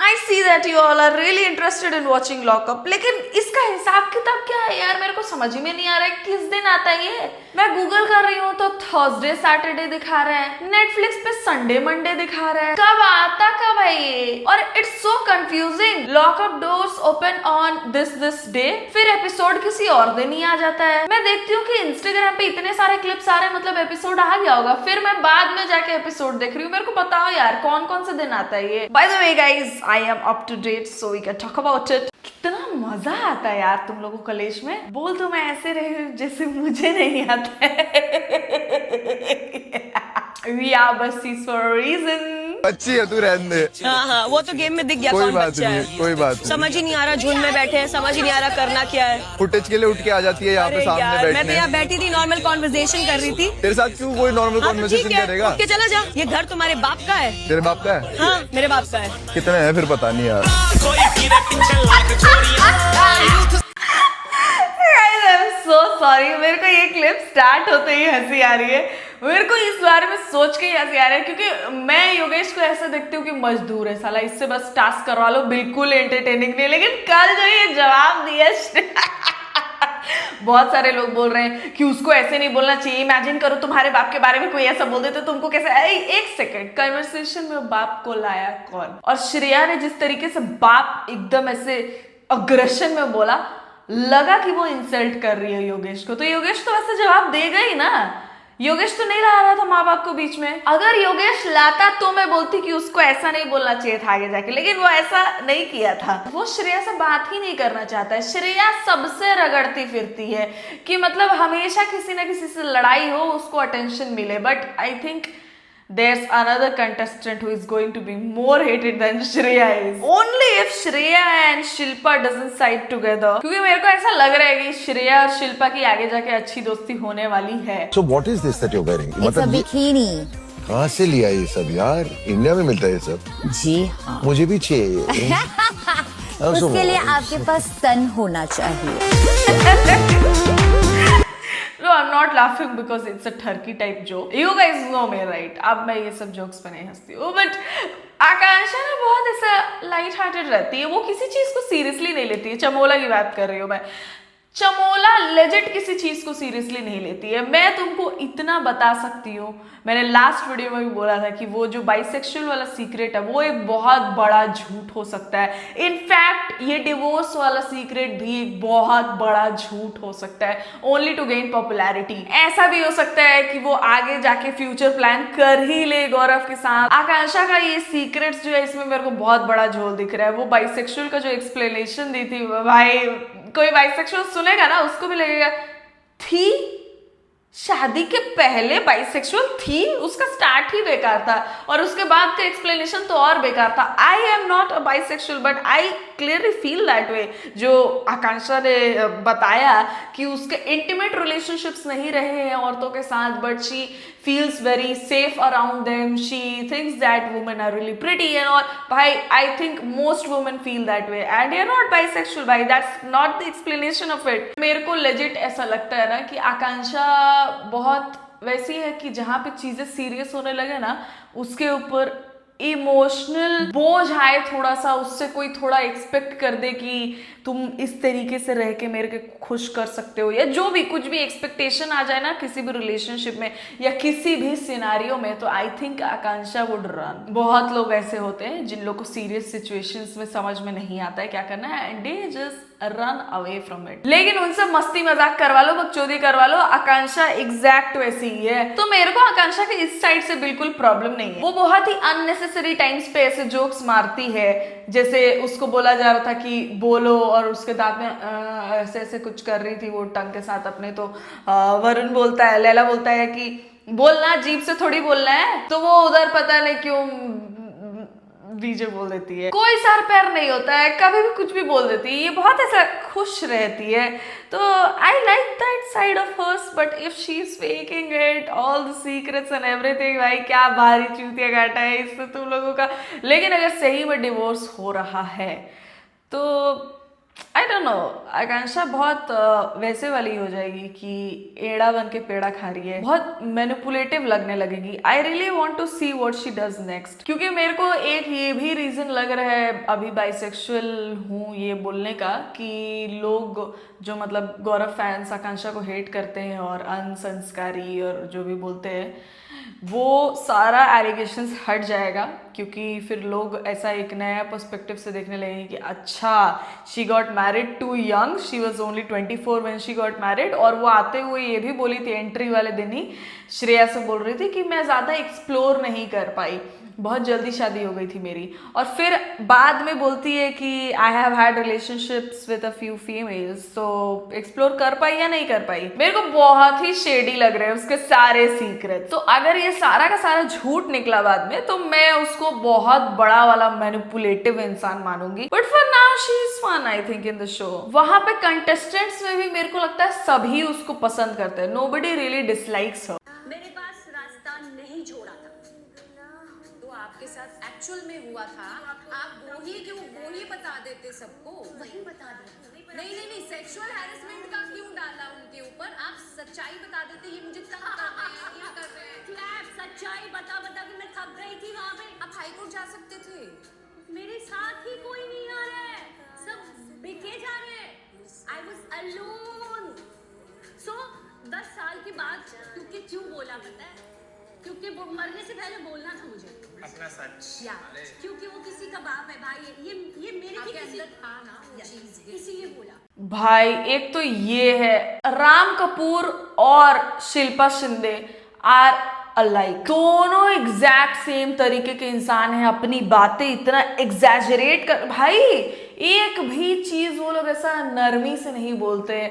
I see that you all are really interested in watching Lockup, लेकिन इसका हिसाब किताब क्या है यार, मेरे को समझ ही में नहीं आ रहा है किस दिन आता है ये। मैं गूगल कर रही हूँ तो थर्सडे सैटरडे दिखा रहा है, नेटफ्लिक्स पे संडे मंडे दिखा रहा है, कब आता कब है ये? और it's so confusing. Lockup doors open on this day, फिर एपिसोड किसी और दिन ही आ जाता है। मैं देखती हूँ कि इंस्टाग्राम पे इतने सारे क्लिप्स आ रहे हैं, मतलब एपिसोड आ गया होगा, फिर मैं बाद में जाके एपिसोड देख रही हूँ। मेरे को बताओ यार कौन कौन से दिन आता है ये। By the way guys, I am up to date so we can talk about it. कितना मजा आता है यार तुम लोगों कॉलेज में। बोल तो मैं ऐसे रही हूँ जैसे मुझे नहीं आता है। We are besties for a reason. अच्छी है तू, रहने दे। हाँ, वो तो गेम में दिख गया कोई कौन बात बच्चा नहीं, है। कोई बात नहीं। समझ ही नहीं आ रहा, झुंड में बैठे हैं, समझ ही नहीं आ रहा करना क्या है। फुटेज के लिए उठ के आ जाती है यहाँ पे अरे सामने यार, मैं तो बैठने। यहाँ बैठी थी, नॉर्मल कॉन्वर्सेशन कर रही थी। तेरे साथ क्यों कोई नॉर्मल हाँ तो कॉन्वर्सेशन ठीक है, करेगा? उठ के चला जा। ये घर तुम्हारे बाप का है। तेरे बाप का है? हाँ, मेरे बाप का है। कितने हैं फिर पता नहीं यार। सो सॉरी, मेरे को ये क्लिप स्टार्ट होते ही हंसी आ रही है। मेरे को इस बारे में सोच के ही हंसी आ रहा है क्योंकि मैं योगेश को ऐसा देखती हूँ कि मजदूर है साला, इससे बस टास्क करवा लो, बिल्कुल एंटरटेनिंग नहीं। लेकिन कल जो ये जवाब दिया बहुत सारे लोग बोल रहे हैं कि उसको ऐसे नहीं बोलना चाहिए। इमेजिन करो तुम्हारे बाप के बारे में कोई ऐसा बोल दे तो तुमको कैसे। एक सेकंड, कन्वर्सेशन में बाप को लाया कौन? और श्रेया ने जिस तरीके से बाप एकदम ऐसे अग्रेशन में बोला, लगा कि वो इंसल्ट कर रही है योगेश को। तो योगेश तो वैसे जवाब देगा ही ना। योगेश तो नहीं ला रहा था माँ बाप को बीच में। अगर योगेश लाता तो मैं बोलती कि उसको ऐसा नहीं बोलना चाहिए था आगे जाके, लेकिन वो ऐसा नहीं किया था। वो श्रेया से बात ही नहीं करना चाहता है। श्रेया सबसे रगड़ती फिरती है कि मतलब हमेशा किसी ना किसी से लड़ाई हो, उसको अटेंशन मिले। But I think there's another contestant who is going to be more hated than Shreya is. Only if Shreya and Shilpa doesn't side together. क्योंकि मेरे को ऐसा लग रहा है कि श्रेया और शिल्पा की आगे जाके अच्छी दोस्ती होने वाली है। So what is this that you're wearing? It's a bikini. कहाँ से लिया ये सब यार? इंडिया में मिलता है ये सब? जी हाँ। मुझे भी चाहिए। उसके लिए आपके पास सन होना चाहिए। No, I'm not laughing because it's a turkey type joke. You guys know me, right? अब मैं ये सब जोक्स पे नहीं हंसती हूँ, बट आकांक्षा ना बहुत ऐसा लाइट हार्टेड रहती है। वो किसी चीज को सीरियसली नहीं लेती है। चमोला की बात कर रही हूँ मैं। चमोला लेजिट किसी चीज को सीरियसली नहीं लेती है। मैं तुमको इतना बता सकती हूँ, मैंने लास्ट वीडियो में भी बोला था कि वो जो बाइसेक्सुअल वाला सीक्रेट है वो एक बहुत बड़ा झूठ हो सकता है। इनफैक्ट ये डिवोर्स वाला सीक्रेट भी एक बहुत बड़ा झूठ हो सकता है, ओनली टू गेन पॉपुलैरिटी। ऐसा भी हो सकता है कि वो आगे जाके फ्यूचर प्लान कर ही ले गौरव के साथ। आकांक्षा का ये सीक्रेट्स जो है, इसमें मेरे को बहुत बड़ा झोल दिख रहा है। वो बाइसेक्सुअल का जो एक्सप्लेनेशन दी थी, भाई कोई बाइसेक्सुअल सुनेगा ना उसको भी लगेगा थी, शादी के पहले बाइसेक्सुअल थी, उसका स्टार्ट ही बेकार था और उसके बाद का एक्सप्लेनेशन तो और बेकार था। I am not a bisexual but I clearly feel that way. जो आकांक्षा ने बताया कि उसके इंटीमेट रिलेशनशिप्स नहीं रहे हैं औरतों के साथ, but she feels very safe around them. She thinks that women are really pretty and all. I think most women feel that way and you're not bisexual, bhai. That's not the explanation of it. मेरे को legit ऐसा लगता है ना कि आकांक्षा बहुत वैसी है कि जहाँ पे चीजें सीरियस होने लगे ना, उसके ऊपर इमोशनल बोझ आए थोड़ा सा, उससे कोई थोड़ा एक्सपेक्ट कर दे कि तुम इस तरीके से रह के मेरे को खुश कर सकते हो, या जो भी कुछ भी एक्सपेक्टेशन आ जाए ना किसी भी रिलेशनशिप में या किसी भी सिनारियो में, तो I think Akanksha would run. बहुत लोग ऐसे होते हैं जिन लोग को सीरियस सिचुएशंस में समझ में नहीं आता है क्या करना है and they just run away from it. लेकिन उनसे मस्ती मजाक करवा लो, बकचोदी करवा लो, आकांक्षा एग्जैक्ट वैसी ही है। तो मेरे को आकांक्षा के इस साइड से बिल्कुल प्रॉब्लम नहीं है। वो बहुत ही अननेसेसरी टाइम्स पे ऐसे जोक्स मारती है, जैसे उसको बोला जा रहा था कि बोलो और उसके दांत में ऐसे ऐसे कुछ कर रही थी वो टंग के साथ अपने, तो वरुण बोलता है, लैला बोलता है कि बोलना जीभ से थोड़ी बोलना है, तो वो उधर पता नहीं क्यों डीजे बोल देती है। कोई सर पैर नहीं होता है, कभी भी कुछ भी बोल देती है। ये बहुत ऐसा खुश रहती है, तो I like that side of hers. But if she is faking it all the secrets and everything, भाई क्या भारी चूतिया घाटा है इससे तुम लोगों का। लेकिन अगर सही में डिवोर्स हो रहा है तो आई डोंट नो, आकांक्षा बहुत वैसे वाली हो जाएगी कि एड़ा बन के पेड़ा खा रही है, बहुत मैनिपुलेटिव लगने लगेगी. I really want to see what she does next, क्योंकि मेरे को एक ये भी रीजन लग रहा है अभी बाइसेक्सुअल हूँ ये बोलने का, कि लोग जो मतलब गौरव फैंस आकांक्षा को हेट करते हैं और अनसंस्कारी और जो भी बोलते हैं, वो सारा एलिगेशंस हट जाएगा, क्योंकि फिर लोग ऐसा एक नया पर्सपेक्टिव से देखने लगेंगे कि अच्छा, she got married too young, she was only 24 when she got married. और वो आते हुए ये भी बोली थी एंट्री वाले दिन ही, श्रेया से बोल रही थी कि मैं ज़्यादा एक्सप्लोर नहीं कर पाई, बहुत जल्दी शादी हो गई थी मेरी. और फिर बाद में बोलती है कि I have had relationships with a few females, तो एक्सप्लोर कर पाई या नहीं कर पाई. मेरे को बहुत ही शेडी लग रहे हैं उसके सारे सीक्रेट. तो अगर ये सारा का सारा झूठ निकला बाद में, तो मैं उसको बहुत बड़ा वाला मैनिपुलेटिव इंसान मानूंगी. But for now she is fun I think in the show. वहां पे कंटेस्टेंट्स में भी मेरे को लगता है सभी उसको पसंद करते हैं. नोबडी रियली डिसलाइक्स हर. मेरे पास रास्ता नहीं छोड़ा था, तो आपके साथ एक्चुअल में हुआ था, आप वो ही बता देते सबको, वही बता दिया. नहीं, सेक्सुअल हैरेसमेंट का क्यों डाला उनके ऊपर, आप सच्चाई बता देते, ये मुझे तंग कर रहे हैं, ये कर रहे हैं. क्लैप, सच्चाई बता कि मैं थक गई थी वहां पे. आप हाईकोर्ट जा सकते थे, मेरे साथ ही कोई नहीं आ रहा है, सब बिके जा रहे हैं. I was alone. सो 10 साल के बाद क्योंकि क्यों बोला पता है, क्योंकि वो मरने से पहले बोलना था मुझे अपना सच, या क्योंकि वो किसी का बाप है भाई, ये मेरे भी किसी था ना वो चीज, इसीलिए बोला. भाई एक तो ये है, राम कपूर और शिल्पा शिंदे आर अलाइक, दोनों एग्जैक्ट सेम तरीके के इंसान हैं. अपनी बातें इतना एग्जैजरेट कर, भाई एक भी चीज वो लोग ऐसा नरमी से नहीं बोलते हैं.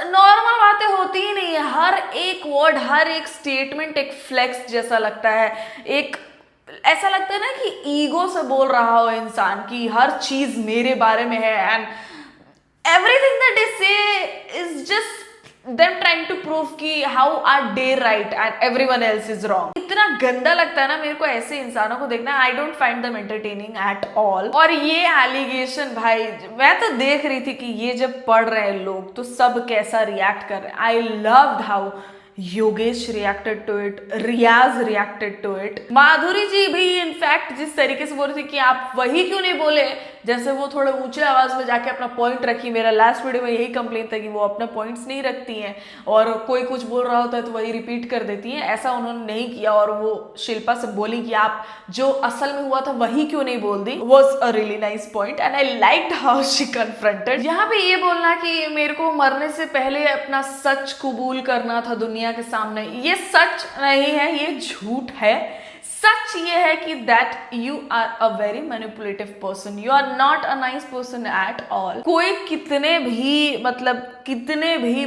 नॉर्मल बातें होती ही नहीं है. हर एक वर्ड, हर एक स्टेटमेंट एक फ्लेक्स जैसा लगता है. एक ऐसा लगता है ना कि ईगो से बोल रहा हो इंसान की हर चीज मेरे बारे में है. And everything that they say is just them trying to prove कि how are they right and everyone else is wrong. इतना गंदा लगता है ना मेरे को ऐसे इंसानों को देखना. I don't find them entertaining at all. और ये एलिगेशन भाई, मैं तो देख रही थी कि ये जब पढ़ रहे हैं लोग तो सब कैसा रिएक्ट कर रहे हैं. I loved how Yogesh reacted to it, Riyaz reacted to it, Madhuri ji भी इनफैक्ट जिस तरीके से बोल रही थी कि आप वही क्यों नहीं बोले, जैसे वो थोड़े ऊंचे आवाज में जाके अपना पॉइंट रखी. मेरा लास्ट वीडियो में यही कंप्लेन था कि वो अपने पॉइंट्स नहीं रखती हैं और कोई कुछ बोल रहा होता है तो वही रिपीट कर देती हैं. ऐसा उन्होंने नहीं किया और वो शिल्पा से बोली कि आप जो असल में हुआ था वही क्यों नहीं बोल दी. Was a really nice point and I liked how she confronted. यहाँ पे ये बोलना कि मेरे को मरने से पहले अपना सच कबूल करना था दुनिया के सामने, ये सच नहीं है, ये झूठ है. सच ये है कि that you are a very manipulative person, you are not a nice person at all. कोई कितने भी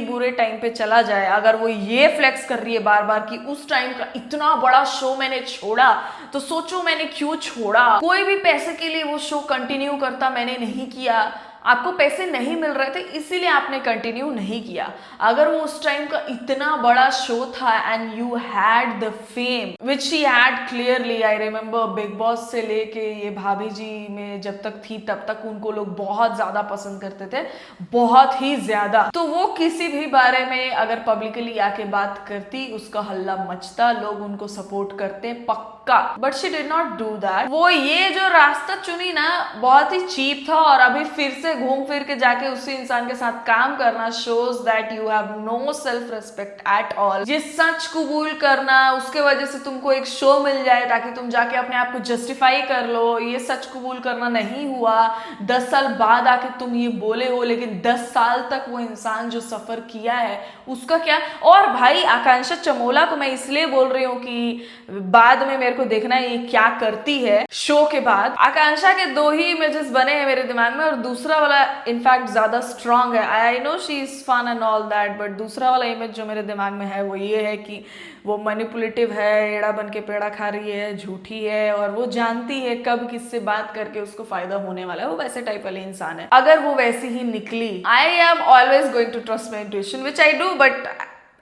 बुरे टाइम पे चला जाए, अगर वो ये फ्लेक्स कर रही है बार बार कि उस टाइम का इतना बड़ा शो मैंने छोड़ा, तो सोचो मैंने क्यों छोड़ा. कोई भी पैसे के लिए वो शो कंटिन्यू करता, मैंने नहीं किया. आपको पैसे नहीं मिल रहे थे इसीलिए आपने कंटिन्यू नहीं किया. अगर वो उस टाइम का इतना बड़ा शो था and you had the fame which she had clearly. I remember big boss से लेके ये भाभी जी में जब तक थी तब तक उनको लोग बहुत ज्यादा पसंद करते थे, बहुत ही ज्यादा. तो वो किसी भी बारे में अगर पब्लिकली आके बात करती, उसका हल्ला मचता, लोग उनको सपोर्ट करते पक्का. But she did not do that. वो ये जो रास्ता चुनी ना बहुत ही चीप था और अभी फिर से घूम फिर के जाके उसी इंसान के साथ काम करना shows that you have no self respect at all. ये सच कबूल करना, उसके वजह से तुमको एक शो मिल जाए ताकि तुम जाके अपने आप को जस्टिफाई कर लो, ये सच कबूल करना नहीं हुआ. 10 साल बाद आके तुम ये बोले हो, लेकिन 10 साल तक वो इंसान जो सफर किया है उसका क्या. और भाई आकांक्षा चमोला को मैं इसलिए बोल रही हूँ कि बाद में मेरे को देखना है ये क्या करती है शो के बाद. आकांक्षा के 2 ही इमेजेस बने हैं मेरे दिमाग में और दूसरा वाला इनफैक्ट ज्यादा स्ट्रांग है. I know she is fun and all that, but दूसरा वाला इमेज जो मेरे दिमाग में है वो ये है कि वो मैनिपुलेटिव है, एड़ा बन के पेड़ा खा रही है, झूठी है और वो जानती है कब किससे बात करके उसको फायदा होने वाला है. वो वैसे टाइप वाले इंसान है. अगर वो वैसी ही निकली, I am always going to trust my intuition which I do, but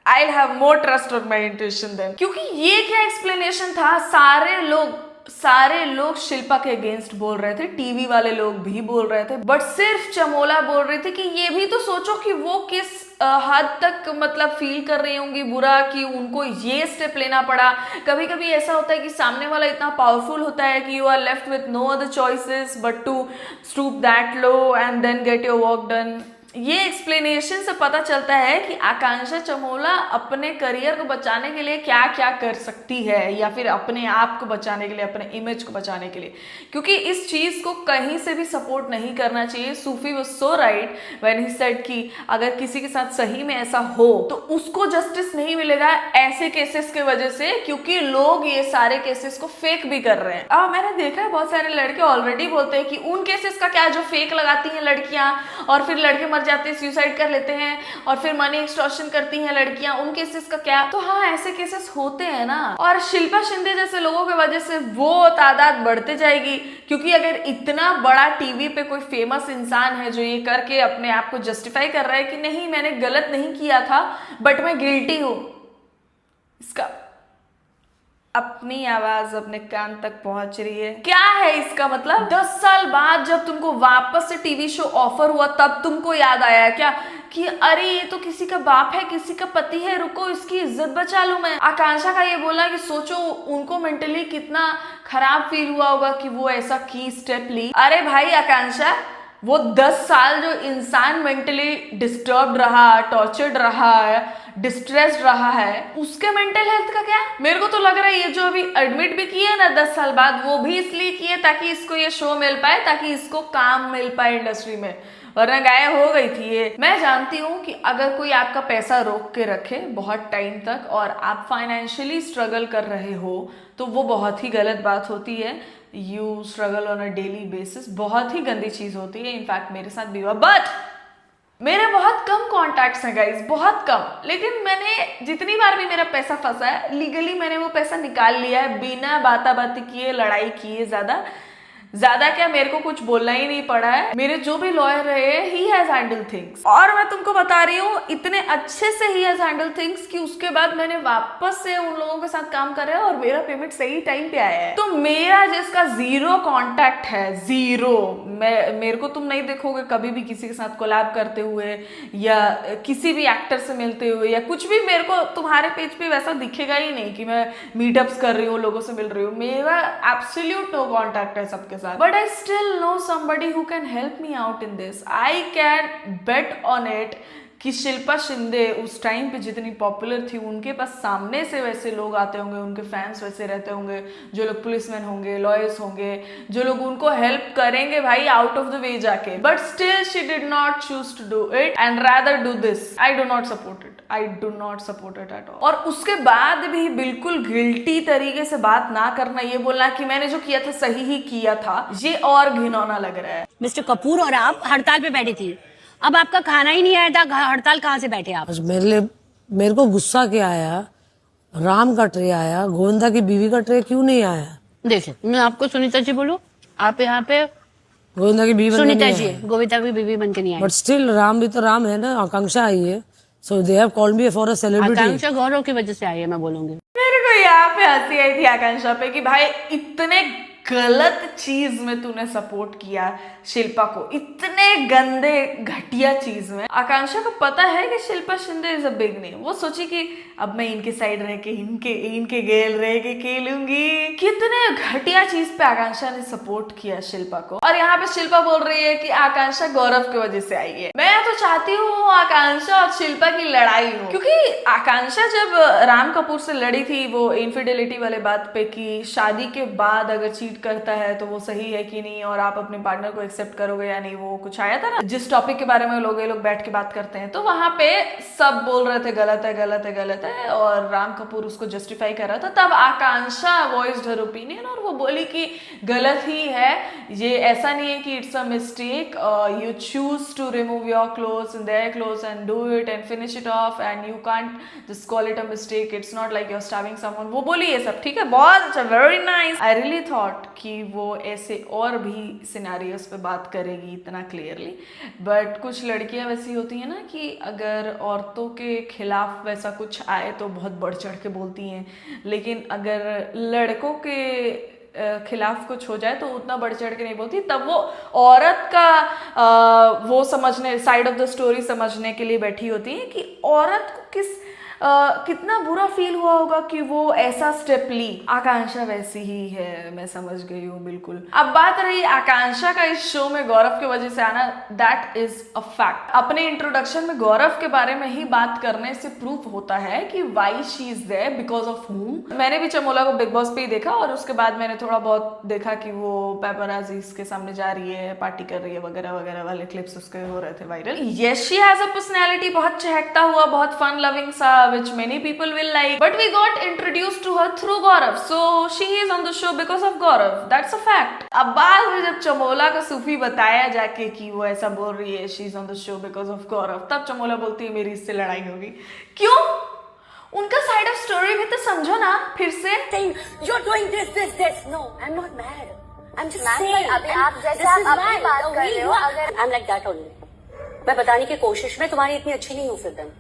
I'll have more trust on my intuition then. क्योंकि ये क्या एक्सप्लेनेशन था, सारे लोग सारे लोग शिल्पा के अगेंस्ट बोल रहे थे, टीवी वाले लोग भी बोल रहे थे, बट सिर्फ चमोला बोल रही थी कि ये भी तो सोचो कि वो किस हद तक मतलब फील कर रही होंगी बुरा कि उनको ये स्टेप लेना पड़ा। कभी कभी ऐसा होता है कि सामने वाला इतना पावरफुल होता है कि you are left with no other choices but to stoop that low and then get your work done. ये एक्सप्लेनेशन से पता चलता है कि आकांक्षा चमोला अपने करियर को बचाने के लिए क्या क्या कर सकती है, या फिर अपने आप को बचाने के लिए, अपने इमेज को बचाने के लिए, क्योंकि इस चीज को कहीं से भी सपोर्ट नहीं करना चाहिए। Sufi was so right when he said कि अगर किसी के साथ सही में ऐसा हो तो उसको जस्टिस नहीं मिलेगा ऐसे केसेस की वजह से, क्योंकि लोग ये सारे केसेस को फेक भी कर रहे हैं। मैंने देखा है बहुत सारे लड़के ऑलरेडी बोलते हैं कि उन केसेस का क्या जो फेक लगाती हैं लड़कियां और फिर लड़के मर जाते हैं, सुसाइड कर लेते हैं और फिर मनी एक्सटॉर्शन करती हैं लड़कियां, उन केसेस का क्या। तो हाँ, ऐसे केसेस होते हैं ना, और शिल्पा शिंदे जैसे लोगों की वजह से वो तादाद बढ़ते जाएगी, क्योंकि अगर इतना बड़ा टीवी पे कोई फेमस इंसान है जो ये करके अपने आप को जस्टिफाई कर रहा है कि नहीं मैंने गलत नहीं किया था बट मैं गिल्टी हूं, इसका अपनी आवाज अपने कान तक पहुंच रही है। क्या है इसका मतलब? 10 साल बाद जब तुमको वापस से टीवी शो ऑफर हुआ तब तुमको याद आया क्या कि अरे ये तो किसी का बाप है, किसी का पति है, रुको इसकी इज्जत बचा लूं मैं। आकांक्षा का ये बोला कि सोचो उनको मेंटली कितना खराब फील हुआ होगा कि वो ऐसा की स्टेप ली। अरे भाई आकांक्षा, वो 10 साल जो इंसान मेंटली डिस्टर्ब रहा, टॉर्चर्ड रहा है, डिस्ट्रेस्ड रहा है, उसके मेंटल हेल्थ का क्या? मेरे को तो लग रहा है ये जो अभी एडमिट भी किया ना 10 साल बाद, वो भी इसलिए किए ताकि इसको ये शो मिल पाए, ताकि इसको काम मिल पाए इंडस्ट्री में, वरना गायब हो गई थी ये। मैं जानती हूँ कि अगर कोई आपका पैसा रोक के रखे बहुत टाइम तक और आप फाइनेंशियली स्ट्रगल कर रहे हो तो वो बहुत ही गलत बात होती है। You struggle on a daily basis, बहुत ही गंदी चीज होती है। इनफैक्ट मेरे साथ भी हुआ, बट मेरे बहुत कम कॉन्टैक्ट्स हैं गाइज, बहुत कम। लेकिन मैंने जितनी बार भी मेरा पैसा फंसा है लीगली मैंने वो पैसा निकाल लिया है, बिना बाता बाती किए, लड़ाई किए। ज्यादा क्या, मेरे को कुछ बोलना ही नहीं पड़ा है। मेरे जो भी लॉयर रहे ही हैज हैंडल थिंग्स, और मैं तुमको बता रही हूँ इतने अच्छे से ही हैज हैंडल थिंग्स कि उसके बाद मैंने वापस से उन लोगों के साथ काम करा है और मेरा पेमेंट सही टाइम पे आया है। तो मेरा जिसका जीरो कांटेक्ट है, जीरो, मेरे को तुम नहीं देखोगे कभी भी किसी के साथ कोलैब करते हुए या किसी भी एक्टर से मिलते हुए या कुछ भी, मेरे को तुम्हारे पेज पे वैसा दिखेगा ही नहीं कि मैं मीटअप्स कर रही हूँ, लोगों से मिल रही हूँ। मेरा एब्सोल्यूट नो कांटेक्ट है सबके साथ, but I still know somebody who can help me out in this. I can bet on it कि शिल्पा शिंदे उस टाइम पे जितनी पॉपुलर थी, उनके पास सामने से वैसे लोग आते होंगे, उनके फैंस वैसे रहते होंगे, जो लोग पुलिसमैन होंगे, लॉयर्स होंगे, जो लोग उनको हेल्प करेंगे भाई आउट ऑफ द वे जाके। But still she did not choose to do it and rather do this. I do not support it, I do not support it at all. और उसके बाद भी बिल्कुल गिल्टी तरीके से बात ना करना, ये बोलना कि मैंने जो किया था सही ही किया था, ये और घिनौना लग रहा है। मिस्टर कपूर और आप हड़ताल पे बैठी थी, अब आपका खाना ही नहीं आया था, हड़ताल कहाँ से बैठे आप? मेरे को गुस्सा क्या आया, राम का ट्रे आया, गोविंदा की बीवी का ट्रे क्यों नहीं आया? देखिए, मैं आपको सुनीता जी बोलूं, आप यहाँ पे गोविंदा की बीवी सुनीता जी गोविंदा की बीवी बन के नहीं आई, बट स्टिल राम भी तो राम है ना। आकांक्षा आई है, so they have called me for a celebrity. Akanksha Gaurav की वजह से आई है, मैं बोलूंगी। मेरे को यहाँ पे हंसी आई थी आकांक्षा पे कि भाई इतने गलत चीज में तूने सपोर्ट किया शिल्पा को, इतने गंदे घटिया चीज में। आकांक्षा को पता है कि Shilpa Shinde is a big name, वो सोची कि अब मैं इनके साइड रह के इनके गेल रह के खेलूंगी। कितने घटिया चीज पे आकांक्षा ने सपोर्ट किया शिल्पा को, और यहाँ पे शिल्पा बोल रही है कि आकांक्षा गौरव की वजह से आई है। मैं तो चाहती हूँ आकांक्षा और शिल्पा की लड़ाई हो, क्योंकि आकांक्षा जब राम कपूर से लड़ी थी वो इनफिडेलिटी वाले बात पे कि शादी के बाद अगर चीट करता है तो वो सही है कि नहीं, और आप अपने पार्टनर को एक्सेप्ट करोगे या नहीं, वो कुछ आया था ना जिस टॉपिक के बारे में लोग बैठ के बात करते हैं, तो वहां पे सब बोल रहे थे गलत है गलत है गलत है, और राम कपूर उसको जस्टिफाई कर रहा था। तब आकांक्षा वॉइस्ड हर ओपिनियन और वो बोली कि गलत ही है ये, ऐसा नहीं है कि it's a mistake, you choose to remove your clothes in their clothes and do it and finish it off and you can't just call it a mistake, it's not like you are starving someone. वो बोली ये सब ठीक है, बहुत अच्छा, very nice. I really thought कि वो ऐसे और भी सिनेरियोस पे बात करेगी इतना क्लियरली, बट कुछ लड़कियां वैसी होती हैं ना कि अगर औरतों के खिलाफ वैसा कुछ आए तो बहुत बढ़ चढ़ के बोलती हैं, लेकिन अगर लड़कों के खिलाफ कुछ हो जाए तो उतना बढ़ चढ़ के नहीं बोलती। तब वो औरत का वो समझने, साइड ऑफ द स्टोरी समझने के लिए बैठी होती है कि औरत को कितना बुरा फील हुआ होगा कि वो ऐसा स्टेप ली। आकांक्षा वैसी ही है, मैं समझ गई हूँ बिल्कुल। अब बात रही आकांक्षा का इस शो में गौरव की वजह से आना, दैट इज अ फैक्ट। अपने इंट्रोडक्शन में गौरव के बारे में ही बात करने से प्रूफ होता है कि why she is there, because of whom. मैंने भी चमोला को बिग बॉस पे ही देखा और उसके बाद मैंने थोड़ा बहुत देखा कि वो पेपराजीज के सामने जा रही है, पार्टी कर रही है वगैरह वगैरह वाले क्लिप्स उसके हो रहे थे viral. Yes, she has a personality, बहुत चहकता हुआ, बहुत फन लविंग सा, which many people will like, but we got introduced to her through Gaurav, so she is on the show because of Gaurav, that's a fact. अब बाद में जब चमोला को सूफी बताया जाके कि वो ऐसा बोल रही है she is on the show because of Gaurav, तब चमोला बोलती है मेरी इससे लड़ाई होगी। क्यों? उनका साइड ऑफ स्टोरी भी तो समझो ना फिर से। You're doing this. No, I'm not mad. I'm just Ma'am, saying. अभी आप जैसे This is आप अपनी mad. बात The कर way रहे you हो, are- अगर I'm like that only. मैं बताने की कोशिश में तुम्हारी इतनी अच्छी नहीं हूँ फिर then.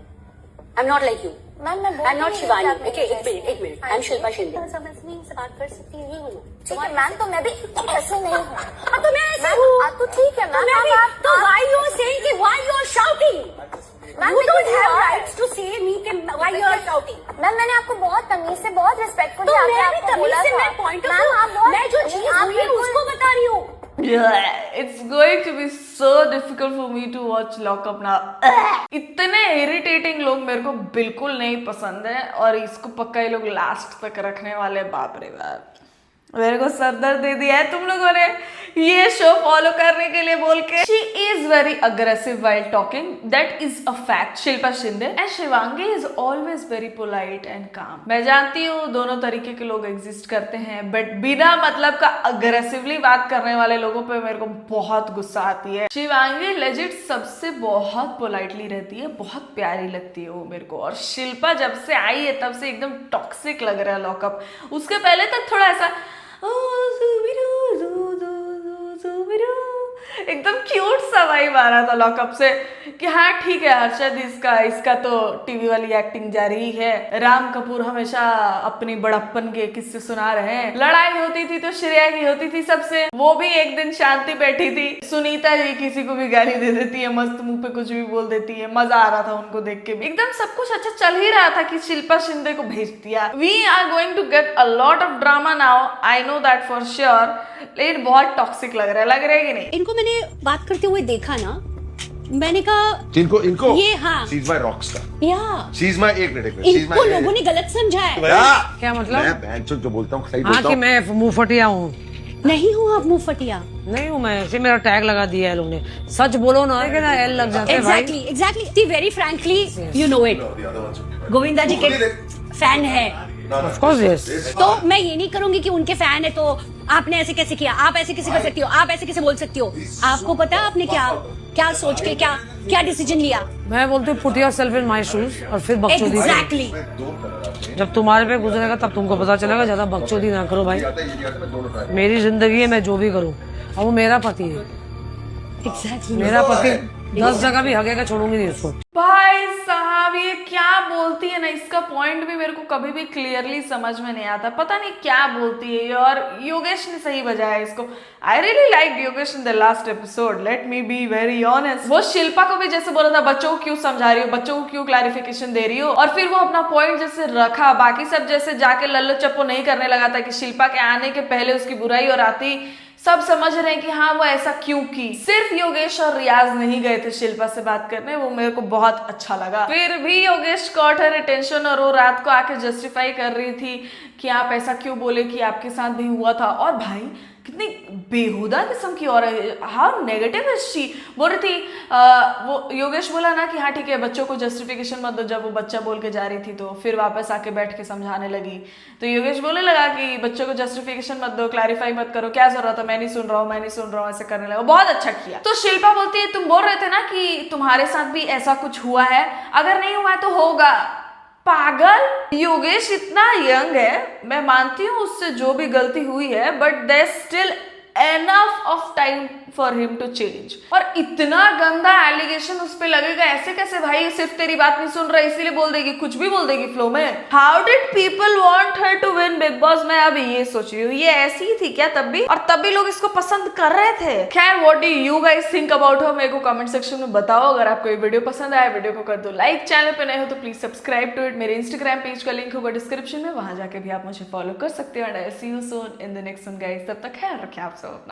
I'm not like you. Ma'am मैं I'm not Shivani. Okay, एक मिनट. I'm Shilpa Shinde. समझने से बात कर सकती नहीं हूँ। ठीक है मैम, तो मैं भी ऐसे नहीं हूँ। तो मैं ऐसे हूँ। तो ठीक है मैम, अब आप तो why you are saying कि why you are shouting? Ma'am, You don't because you have are. rights to say me कि why you are shouting. Ma'am मैंने आपको बहुत तमीज से, बहुत रिस्पेक्टफुली तो आके मैं भी आपको तमीज बोला से था। मैं पॉइंट मैम आप बहुत, मैं जो चीज आप हुई है बिल्कुल- उसको बता रही हूँ। It's going to be so difficult for me to watch Lock Up now. इतने इरिटेटिंग लोग मेरे को बिल्कुल नहीं पसंद है और इसको पक्का ये लोग लास्ट तक रखने वाले। बाप रे बाप, मेरे को सरदर्द दे दिया है तुम लोगों ने ये शो फॉलो करने के लिए बोल के। She is very aggressive while talking, that is a fact. Shilpa Shinde and Shivangi is always very polite and काम। मैं जानती हूँ दोनों तरीके के लोग एग्जिस्ट करते हैं, बट बिना मतलब का अग्रेसिवली बात करने वाले लोगों पे मेरे को बहुत गुस्सा आती है। शिवांगी लेजिट सबसे बहुत पोलाइटली रहती है, बहुत प्यारी लगती है वो मेरे को। और शिल्पा जब से आई है तब से एकदम टॉक्सिक लग रहा है लॉकअप। उसके पहले तक थोड़ा ऐसा एकदम क्यूट सा वाइब आ रहा था लॉकअप से कि हाँ ठीक है हर्षद, इसका तो टीवी वाली एक्टिंग जारी है। राम कपूर हमेशा अपनी बड़प्पन के किस्से सुना रहे हैं। लड़ाई होती थी तो श्रेया की होती थी सबसे, वो भी एक दिन शांति बैठी थी। सुनीता जी किसी को भी गाली दे देती है, मस्त मुंह पे कुछ भी बोल देती है। मजा आ रहा था उनको देख के भी, एकदम सब कुछ अच्छा चल ही रहा था कि शिल्पा शिंदे को भेज दिया। We are going to get a lot of drama now, I know that for sure. लेकिन बहुत टॉक्सिक लग रहा है कि नहीं? इनको मैंने बात करते हुए देखा ना, मैंने कहा इनको ये हाँ शी इज माय रॉकस्टार। या शी इज माय एक मिनट शी इज इनको माय लोगों ने गलत समझा है। क्या मतलब? मैं बहनचोद जो बोलता हूँ सही हाँ बोलता कि हूँ। मैं मुंह फटिया हूँ। नहीं हूँ आप मुंह फटिया। नहीं हूँ मैं, ऐसे मेरा टैग लगा दिया है लोगों ने। सच बोलो ना, लेकिन एल लग जाता है भाई। Exactly very frankly you know it. Govinda ji के फैन है Of course, yes. तो मैं ये नहीं करूंगी कि उनके फैन है तो आपने ऐसे कैसे किया, आप ऐसे कैसे कर सकती हो, आप ऐसे कैसे बोल सकती हो। आपको पता है आपने क्या सोच के क्या डिसीजन लिया? मैं बोलती हूँ put yourself in my shoes और फिर बकचोदी करो। एग्जैक्टली। जब तुम्हारे पे गुजरेगा तब तुमको पता चलेगा। ज्यादा बकचोदी ना करो भाई। मेरी जिंदगी है, मैं जो भी करूँ। और वो मेरा पति है, एग्जैक्टली मेरा पति 10 जगह भी हगेगा, छोड़ूंगी नहीं उसको। भाई साहब ये क्या बोलती है ना, इसका पॉइंट भी मेरे को कभी भी क्लियरली समझ में नहीं आता। पता नहीं क्या बोलती है। और योगेश ने सही बजाया इसको। I really like Yogesh in the last episode, let me be very honest. वो शिल्पा को भी जैसे बोला था बच्चों को क्यों समझा रही हो, बच्चों को क्यों क्लैरिफिकेशन दे रही हो, और फिर वो अपना पॉइंट जैसे रखा। बाकी सब जैसे जाके लल्लो चप्पो नहीं करने लगा था कि शिल्पा के आने के पहले उसकी बुराई और आती सब समझ रहे हैं कि हाँ वो ऐसा क्यों की। सिर्फ योगेश और रियाज नहीं गए थे शिल्पा से बात करने, वो मेरे को बहुत अच्छा लगा। फिर भी योगेश कॉट हर अटेंशन और वो रात को आके जस्टिफाई कर रही थी कि आप ऐसा क्यों बोले कि आपके साथ भी हुआ था। और भाई कितनी बेहुदा किस्म की और हाउ नेगेटिव है शी। बोल रही थी वो योगेश बोला ना कि हाँ ठीक है बच्चों को जस्टिफिकेशन मत दो, जब वो बच्चा बोल के जा रही थी तो फिर वापस आके बैठ के समझाने लगी तो योगेश बोलने लगा कि बच्चों को जस्टिफिकेशन मत दो, क्लैरिफाई मत करो, क्या जरूरत है, मैं नहीं सुन रहा हूँ, ऐसे करने लगा। बहुत अच्छा किया। तो शिल्पा बोलती है तुम बोल रहे थे ना कि तुम्हारे साथ भी ऐसा कुछ हुआ है, अगर नहीं हुआ है तो होगा। पागल, योगेश इतना यंग है, मैं मानती हूँ उससे जो भी गलती हुई है, but there still enough of time for him to change. और इतना गंदा एलिगेशन उस पे लगेगा, ऐसे कैसे भाई, सिर्फ तेरी बात नहीं सुन रहा इसीलिए बोल देगी, कुछ भी बोल देगी फ्लो में। How did people want her to win Bigg Boss? मैं अभी ये सोच रही हूँ, ये ऐसी ही थी क्या तब भी? और तब भी लोग इसको पसंद कर रहे थे। खैर, what do you guys think about her? मेरे को कमेंट सेक्शन में बताओ। अगर आपको ये वीडियो पसंद आया, वीडियो को कर दो लाइक, चैनल पे नए हो तो प्लीज सब्सक्राइब टू इट। मेरे इंस्टाग्राम पेज का लिंक होगा डिस्क्रिप्शन में, वहां जाके भी आप मुझे फॉलो कर सकते हो। And I see you soon in the next one guys. तब तक ख्याल रखें आप सब।